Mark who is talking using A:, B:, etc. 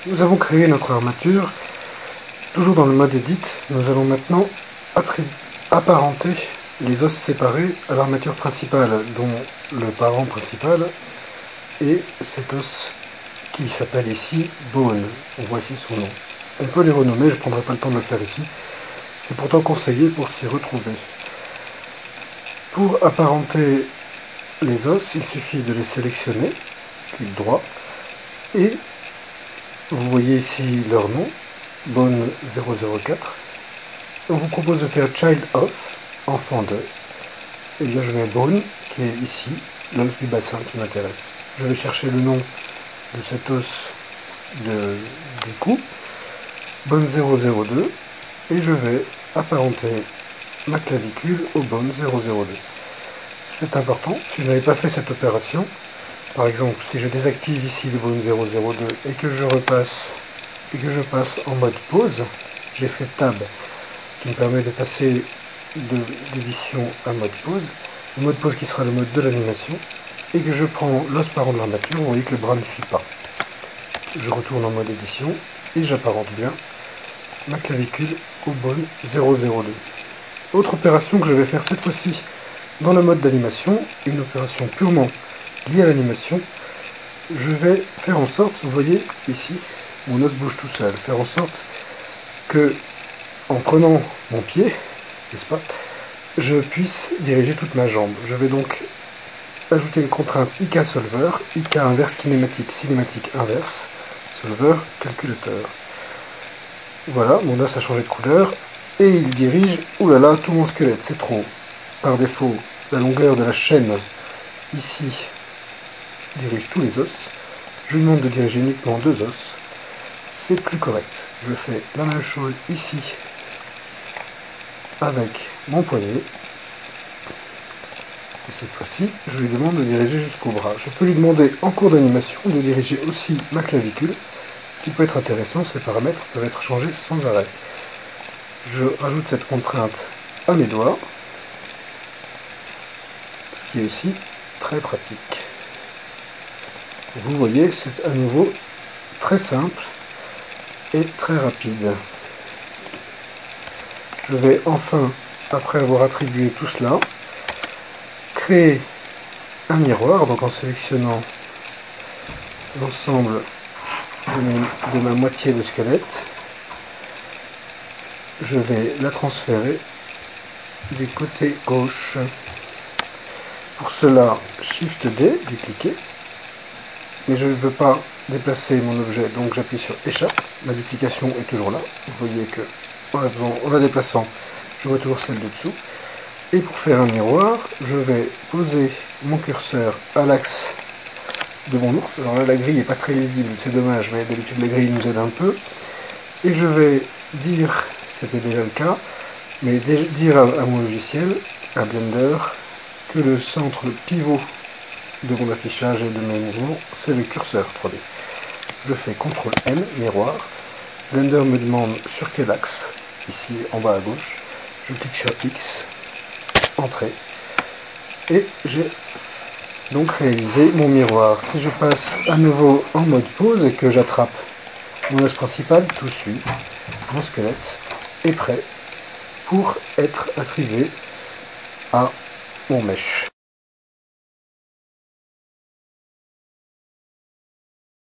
A: Nous avons créé notre armature. Toujours dans le mode Edit, nous allons maintenant apparenter les os séparés à l'armature principale, dont le parent principal est cet os qui s'appelle ici Bone. On voit ici son nom. On peut les renommer, je ne prendrai pas le temps de le faire ici. C'est pourtant conseillé pour s'y retrouver. Pour apparenter les os, il suffit de les sélectionner, clic droit, et vous voyez ici leur nom, Bone 004. On vous propose de faire Child of, enfant de. Et bien je mets Bone, qui est ici, l'os du bassin qui m'intéresse. Je vais chercher le nom de cet os du cou, Bone 002, et je vais apparenter ma clavicule au Bone 002. C'est important, si je n'avais pas fait cette opération, par exemple, si je désactive ici le Bone 002 et que je passe en mode pause, j'ai fait Tab qui me permet de passer d'édition à mode pause, le mode pause qui sera le mode de l'animation, et que je prends l'os parent de l'armature, vous voyez que le bras ne fuit pas. Je retourne en mode édition et j'apparente bien ma clavicule au Bone 002. Autre opération que je vais faire cette fois-ci dans le mode d'animation, une opération purement liée à l'animation, je vais faire en sorte, vous voyez ici, mon os bouge tout seul, faire en sorte que, en prenant mon pied, n'est-ce pas, je puisse diriger toute ma jambe. Je vais donc ajouter une contrainte IK Solver, IK inverse kinématique, cinématique inverse, Solver, calculateur. Voilà, mon os a changé de couleur, et il dirige, oulala, tout mon squelette, c'est trop. Par défaut, la longueur de la chaîne, ici, dirige tous les os. Je lui demande de diriger uniquement 2 os. C'est plus correct. Je fais la même chose ici, avec mon poignet. Et cette fois-ci, je lui demande de diriger jusqu'au bras. Je peux lui demander en cours d'animation de diriger aussi ma clavicule. Ce qui peut être intéressant, ces paramètres peuvent être changés sans arrêt. Je rajoute cette contrainte à mes doigts, ce qui est aussi très pratique. Vous voyez, c'est à nouveau très simple et très rapide. Je vais enfin, après avoir attribué tout cela, créer un miroir, donc en sélectionnant l'ensemble de ma moitié de squelette, je vais la transférer du côté gauche. Pour cela, Shift D, dupliquer, mais je ne veux pas déplacer mon objet, donc j'appuie sur Échappe. La duplication est toujours là. Vous voyez que en la déplaçant, je vois toujours celle de dessous. Et pour faire un miroir, je vais poser mon curseur à l'axe de mon ours. Alors là, la grille n'est pas très lisible, c'est dommage, mais d'habitude la grille nous aide un peu. Et je vais dire, c'était déjà le cas, mais dire à mon logiciel, à Blender, que le centre, le pivot de mon affichage et de mes mouvements, c'est le curseur 3D. Je fais CTRL M, miroir. Blender me demande sur quel axe, ici en bas à gauche. Je clique sur X, Entrée, et j'ai donc réalisé mon miroir. Si je passe à nouveau en mode pause et que j'attrape mon os principal, tout suit. Mon squelette est prêt pour être attribué à mon mesh.